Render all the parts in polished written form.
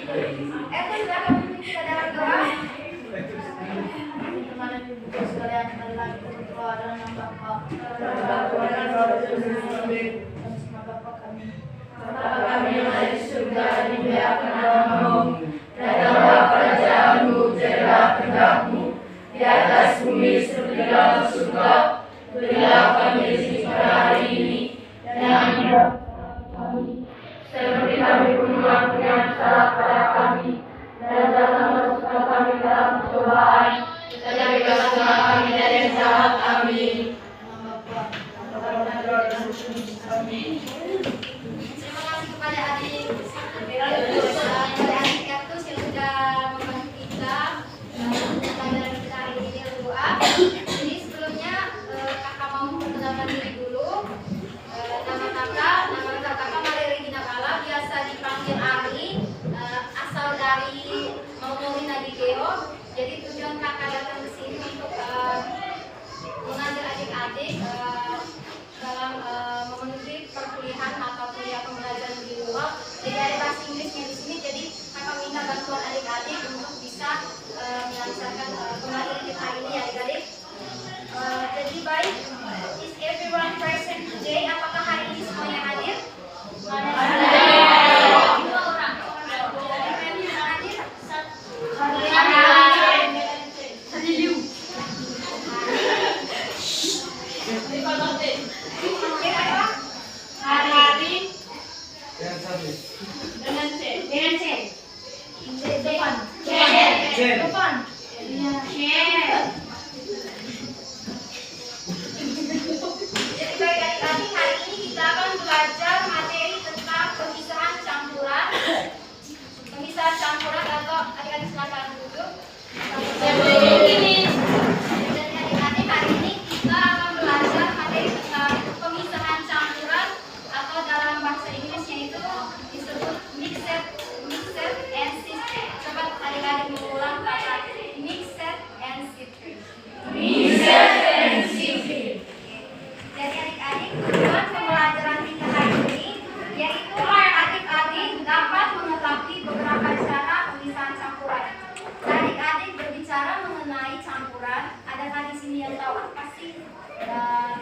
Sudah kami kita dalam doa. Teman-teman dan ibu sekalian, adalah kita berdoa dalam nama Bapa, Bapa kami. Bapa kami yang ada di surga, dimuliakan namamu. Datanglah kerajaanmu, jadilah kehendakmu di atas bumi seperti di dalam surga. Berilah kami rezeki pada hari ini, dan ampunilah kami seperti kami pun mengampuni yang salah pada kami, dan jangan masukkan kami dalam percobaan, tetapi bebaskanlah kami dari yang jahat. Amin. Amin. Terima kasih kepada adik Kaktus yang sudah membantu kita pelajaran kita hari ini dalam doa. Jadi sebelumnya kakak mau memperkenalkan diri dulu. Nama kakak Maria Regina Kala, biasa dipanggil Ari, asal dari Maumori Nadikeo. Jadi tujuan kakak datang ke sini untuk mengajar adik-adik dalam memenuhi perkuliahan atau kuliah pembelajaran di luar. Jadi ada bahasa Inggrisnya di sini. Jadi kakak minta bantuan adik-adik untuk bisa melancarkan pembelajaran kita hari ini, adik-adik. Jadi baik, is everyone present today? Apakah hari ini semuanya hadir?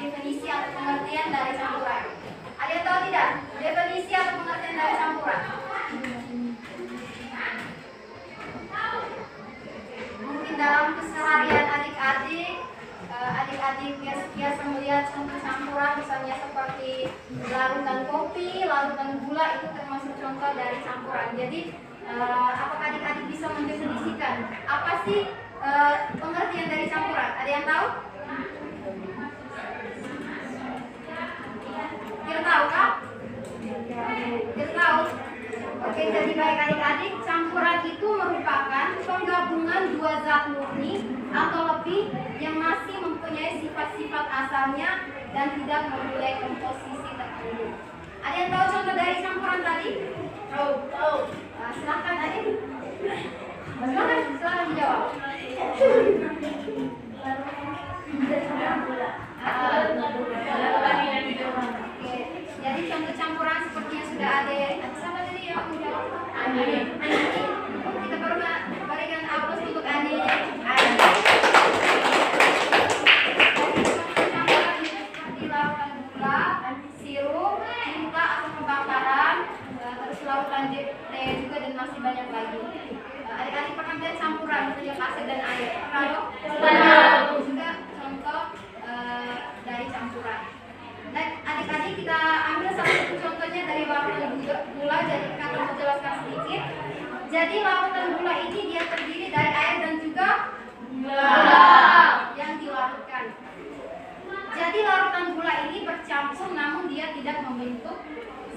Definisi atau pengertian dari campuran. Ada yang tahu tidak? Definisi atau pengertian dari campuran? Mungkin dalam keseharian adik-adik biasa melihat campuran, misalnya seperti larutan kopi, larutan gula, itu termasuk contoh dari campuran. Jadi apakah adik-adik bisa mendefinisikan apa sih pengertian dari campuran? Ada yang tahu? Kita tahu kah? Kita tahu. Oke, jadi baik adik-adik, campuran itu merupakan penggabungan dua zat murni atau lebih yang masih mempunyai sifat-sifat asalnya dan tidak mempunyai komposisi tertentu. Ada yang tahu contoh dari campuran tadi? Tahu. Silakan adik. Silakan dijawab. Jadi contoh campuran seperti yang sudah ada. Siapa tadi yang menjawab? Kita baru berikan aplaus untuk Ani. Seperti larutan gula, sirup, tinta atau pembakaran, terus larutan teh juga, dan masih banyak lagi. Adik-adik pernah lihat campuran misalnya pasir dan air? Pernah. Juga contoh dari campuran. Dan adik-adik kita ambil salah satu contohnya dari larutan gula. Jadi kata mau jelaskan sedikit. Jadi larutan gula ini dia terdiri dari air dan juga gula yang dilarutkan. Jadi larutan gula ini bercampur namun dia tidak membentuk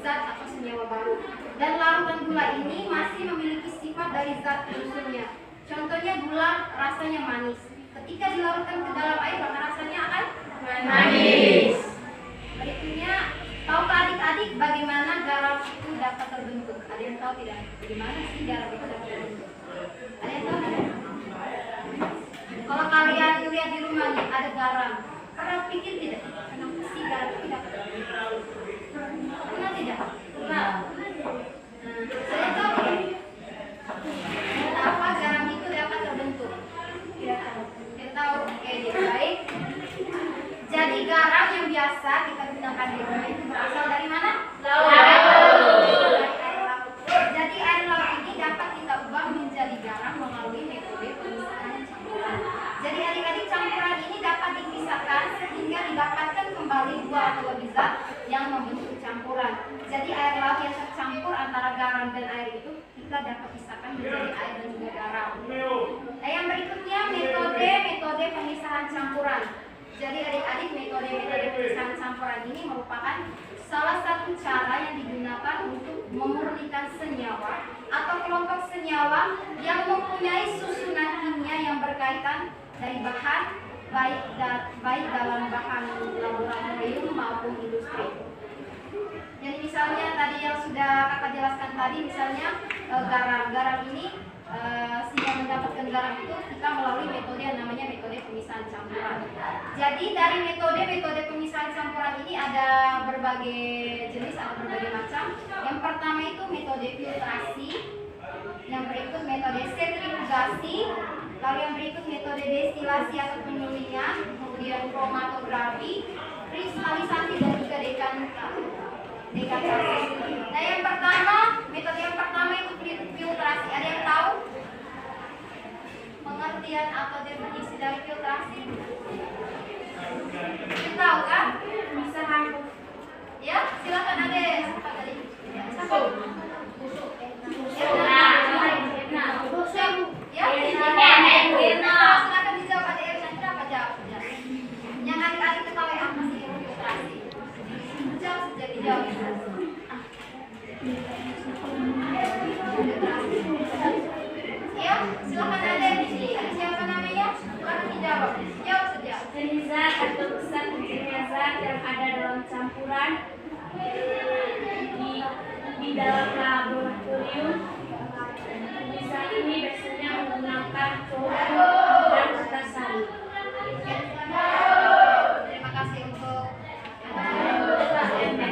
zat atau senyawa baru. Dan larutan gula ini masih memiliki sifat dari zat unsurnya. Contohnya gula rasanya manis. Ketika dilarutkan ke dalam air maka rasanya akan manis. Berikutnya, tahukah adik-adik bagaimana garam itu dapat terbentuk? Ada yang tahu tidak? Bagaimana sih garam itu dapat terbentuk? Ada yang tahu tidak? Kalau kalian lihat di rumah nih ada garam, pernah pikir tidak? Kenapa sih garam itu dapat terbentuk? Pernah tidak? Pernah. Saya tahu tidak? dapat pisahkan menjadi air dan juga garam. Nah, yang berikutnya metode pemisahan campuran. Jadi adik-adik, metode pemisahan campuran ini merupakan salah satu cara yang digunakan untuk memurnikan senyawa atau kelompok senyawa yang mempunyai susunan kimia yang berkaitan dari bahan baik dalam bahan laboratorium maupun industri. Jadi misalnya tadi yang sudah kakak jelaskan tadi, misalnya garam ini sehingga mendapatkan garam itu kita melalui metode yang namanya metode pemisahan campuran. Jadi dari metode pemisahan campuran ini ada berbagai jenis atau berbagai macam. Yang pertama itu metode filtrasi, yang berikut metode sentrifugasi, lalu yang berikut metode destilasi atau penyulingan, kemudian kromatografi, kristalisasi dan juga dekantasi. Nah, metode yang pertama itu filtrasi. Ada yang tahu pengertian atau definisi dari filtrasi? Tahu kan? Bisa rangkum. Ya, silakan Ade. Siapa tadi? Siapa? Silakan dijawab Ade. Siapa jawab? Yang adik-adik ketahui apa sih filtrasi? Jawab saja, dijawab. Ya, silakan Ade. Siapa namanya? Silakan dijawab. Jawab saja. Zat atau pusat kecilnya zat yang ada dalam campuran di dalam laboratorium. Misal ini biasanya menggunakan klorofil dan potassium. Terima kasih untuk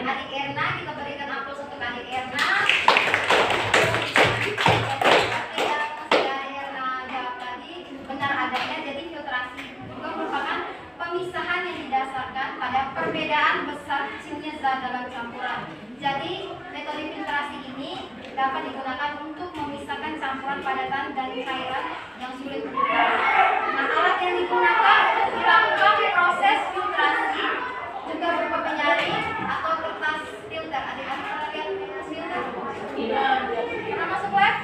adik Erna. Kita berikan aplaus untuk adik Erna. Benar adanya, jadi filtrasi juga merupakan pemisahan yang didasarkan pada perbedaan besar kecilnya zat dalam campuran. Jadi metode filtrasi ini dapat digunakan untuk memisahkan campuran padatan dan cairan yang sulit difiltrasi. Nah, alat yang digunakan untuk dilakukan proses filtrasi juga berupa penyaring atau kertas filter. Adik-adik pernah lihat kertas filter? Tidak. Pernah masuk lab?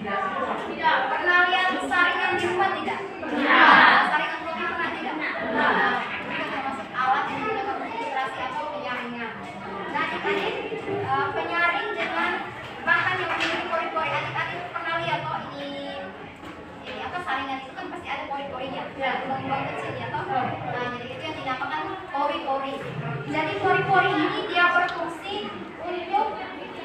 Tidak. Pernah lihat saringan di rumah tidak? Tidak. Saringan kopi pernah tidak? Nah, itu termasuk alat yang digunakan untuk filtrasi atau penyaringan. Nah, adik-adik, penyaring dengan bahan yang memiliki pori-pori. Adik-adik pernah lihat toh ini apa, saringan itu kan pasti ada pori-porinya, lubang kecil ya toh. Nah, jadi itu yang dinamakan pori-pori. Jadi pori-pori ini dia berfungsi untuk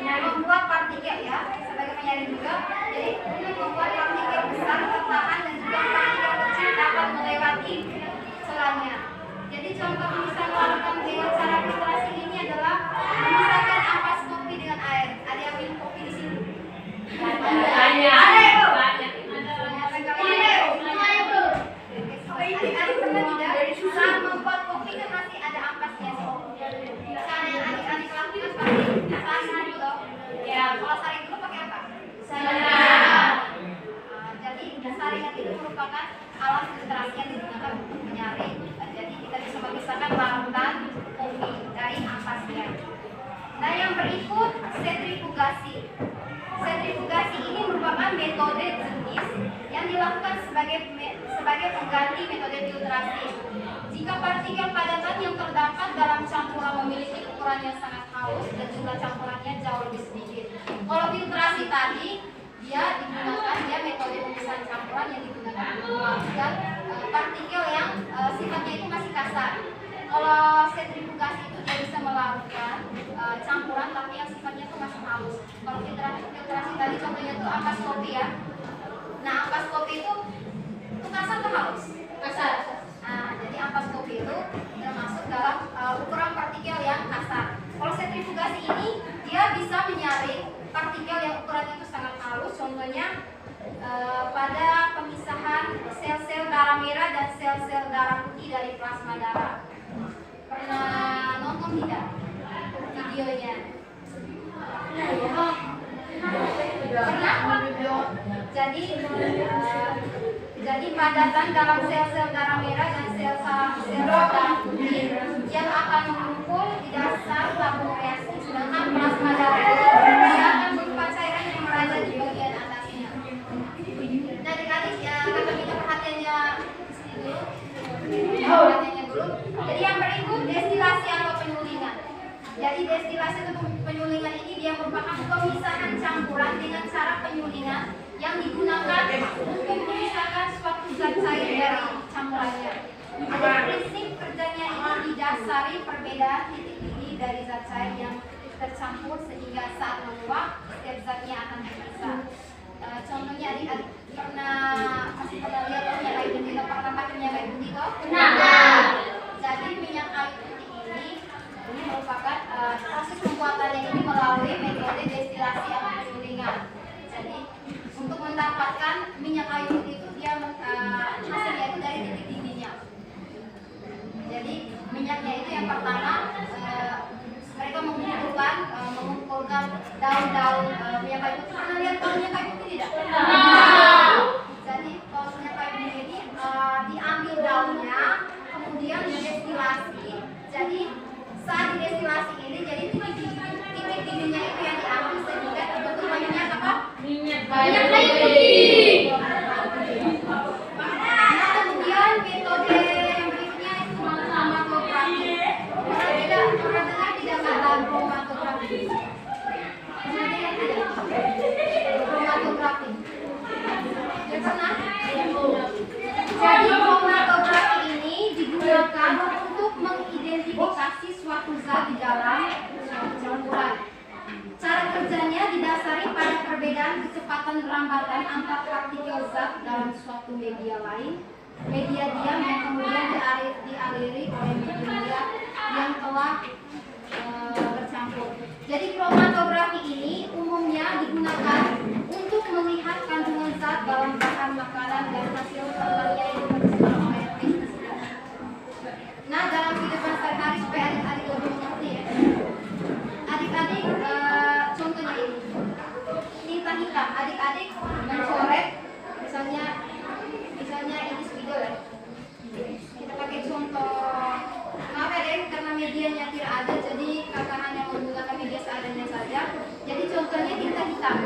membuat partikel ya, sebagai penyaring juga. Jadi untuk membuat partikel besar tertahan dan juga partikel kecil dapat melewati celahnya. Jadi contoh bisa melakukan dengan cara filtrasi ini adalah memisahkan ampas kopi dengan air. Ada yang minum kopi di sini? Adik-adik pernah tidak saat membuat kopi kan masih ada ampasnya. Cara yang adik-adik lakukan pasti saring dulu. Ya, kalau saring dulu pakai apa? Jadi saringan itu merupakan alat filtrasi yang digunakan untuk menyaring. Jadi kita bisa memisahkan larutan kopi dari ampasnya. Nah, yang berikut sentrifugasi. Sentrifugasi ini merupakan metode jenis yang dilakukan sebagai pengganti metode filtrasi. Jika partikel padatan yang terdapat dalam campuran memiliki ukuran yang sangat halus dan jumlah campurannya jauh lebih sedikit. Kalau filtrasi tadi dia metode pemisahan campuran yang digunakan untuk melakukan partikel yang sifatnya itu masih kasar. Kalau sentrifugasi itu dia bisa melakukan campuran tapi yang sifatnya itu masih halus. Kalau filtrasi tadi contohnya itu ampas kopi ya. Nah, ampas kopi itu kasar atau halus? Kasar. Nah, jadi ampas kopi itu termasuk dalam ukuran partikel yang kasar. Kalau sentrifugasi ini dia bisa menyaring partikel yang ukurannya itu sangat halus. Contohnya pada pemisahan sel-sel darah merah dan sel-sel darah putih dari plasma darah. Pernah nonton tidak videonya? Pernah? Jadi padatan dalam sel-sel darah merah dan sel-sel darah putih yang akan mengumpul di dasar tabung reaksi, sedangkan plasma darah itu dia akan berupa cairan yang berada di dari zat cair yang tercampur sehingga saat menguap setiap zatnya akan terpisah. Contohnya adik-adik pasti pernah lihat minyak kayu putih, pernah pakai minyak kayu putih toh? Pernah. Jadi minyak kayu putih ini merupakan proses pembuatannya ini melalui metode destilasi atau penyulingan. Jadi untuk mendapatkan minyak kayu putih itu dia hasilnya itu dari titik didihnya. Jadi minyaknya itu yang pertama mereka mengumpulkan daun-daun minyak kayu putih. Pernah lihat daun minyak kayu putih tidak? Jadi kalau minyak kayu putih ini diambil daunnya, kemudian didestilasi. Jadi saat didestilasi ini jadi titik didihnya itu yang diambil sehingga terbentuk minyak apa? Minyak Minyak kayu kayu putih. Nah, kemudian metode yang berikutnya itu kromatografi. Pernah dengar tidak kata kromatografi? Pernah dengar tidak? Kromatografi. Ya, pernah? Jadi kromatografi ini digunakan untuk mengidentifikasi suatu zat di dalam suatu campuran. Cara kerjanya didasari pada perbedaan kecepatan rambatan antar partikel zat dalam suatu media lain, media diam yang kemudian dialiri oleh media yang telah bercampur. Jadi kromatografi ini umumnya digunakan untuk melihat kandungan zat dalam bahan makanan dan hasil pertanian yang tersebar oleh pestisida. Nah, dalam kehidupan sehari-hari supaya adik-adik lebih mengerti ya. Adik-adik contohnya ini tinta hitam, adik-adik mencoret misalnya ini spidol ya. Kita pakai contoh, maaf ya deh, karena medianya tidak ada, jadi kakak hanya menggunakan media seadanya saja. Jadi contohnya tinta hitam,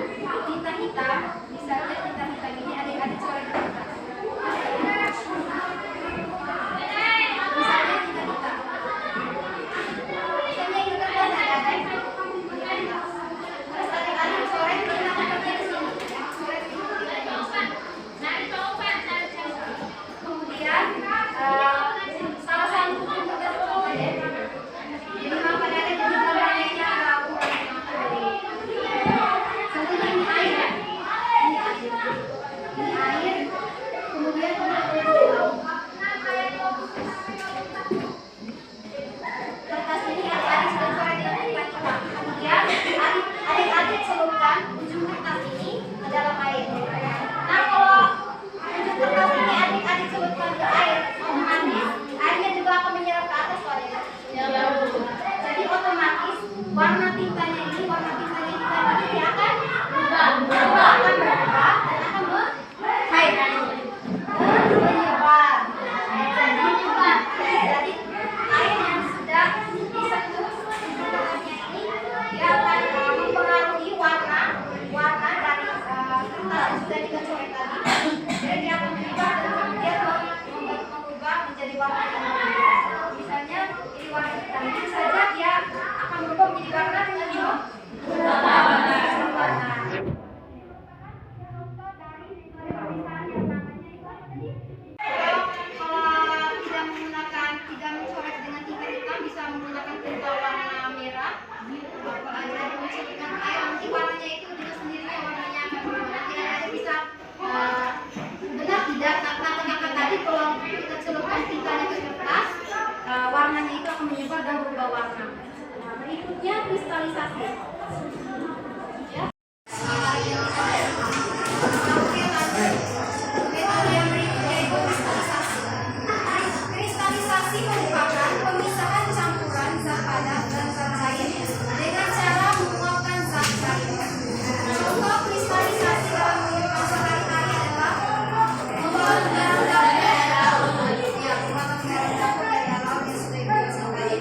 misalnya tinta hitam ini adik-adik coret tinta. Misalnya tinta hitam. Misalnya ini kertas ada. Terus adik-adik coret tinta hitamnya di sini. Coret tinta hitamnya di sini. Kemudian salah satu untuk contoh ya. Jadi maaf ada gambarnya aku. Contohnya ini air ya. Ini air. Kemudian kertas ini adik-adik sudah coret dengan tinta hitam. Kemudian adik-adik celupkan ujung kertas ini ke dalam air. Nah, kalau ujung kertas ini adik-adik celupkan ke air, otomatis airnya juga akan menyerap ke atas loh ya. Jadi otomatis warna tintanya hitam ini dia akan berubah dan akan menyebar. Jadi air yang sudah disentuh kertasnya ini dia akan mempengaruhi warna dari kertas yang sudah kita coret tadi. Jadi dia akan menyebar dan kemudian mengubah menjadi warna yang berbeda. Misalnya ini warna hitam, ini saja dia akan berubah menjadi warna dengan warna. Kalau tidak mencoret dengan tinta hitam, bisa menggunakan tinta warna merah. Jadi mencelupkan air, nanti warnanya itu juga sendirinya warnanya akan berubah. Nanti ada bisa benar tidak kata-kata tadi kalau kita celupkan tintanya ke kertas, warnanya itu akan menyebar dan berubah warna. Nah, berikutnya kristalisasi. Ya. Oke, lanjut. Metode yang berikutnya itu kristalisasi. Kristalisasi merupakan pemisahan campuran zat padat dan zat cair dengan cara menguapkan zat cair. Contoh kristalisasi dalam kehidupan sehari-hari adalah membuat garam dari laut. Ya, membuat garam dari laut yang sudah biasa tadi.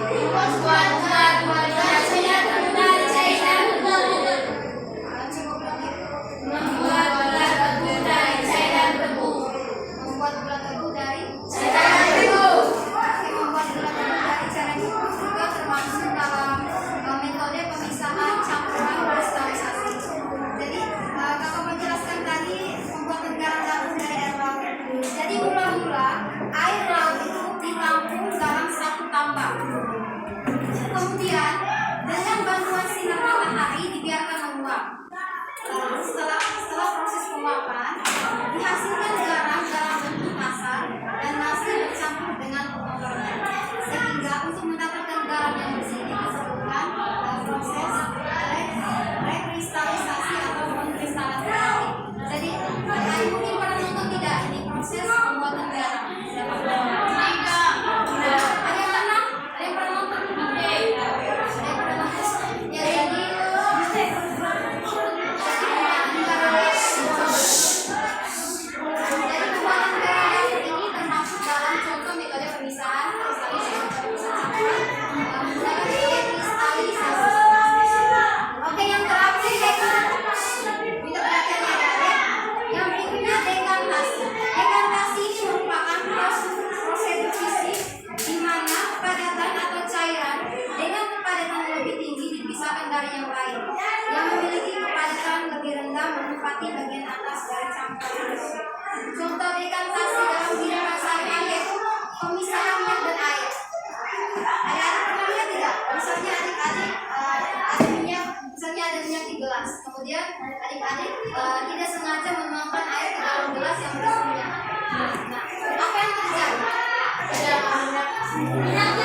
Contoh dekantasi dalam kehidupan sehari-hari yaitu pemisahan minyak dan air. Adik-adik pernah lihat tidak? Misalnya adik-adik ada minyak, misalnya ada minyak di gelas, kemudian adik-adik tidak sengaja menuangkan air ke dalam gelas yang berisi minyak. Nah, apa yang terjadi? Minyak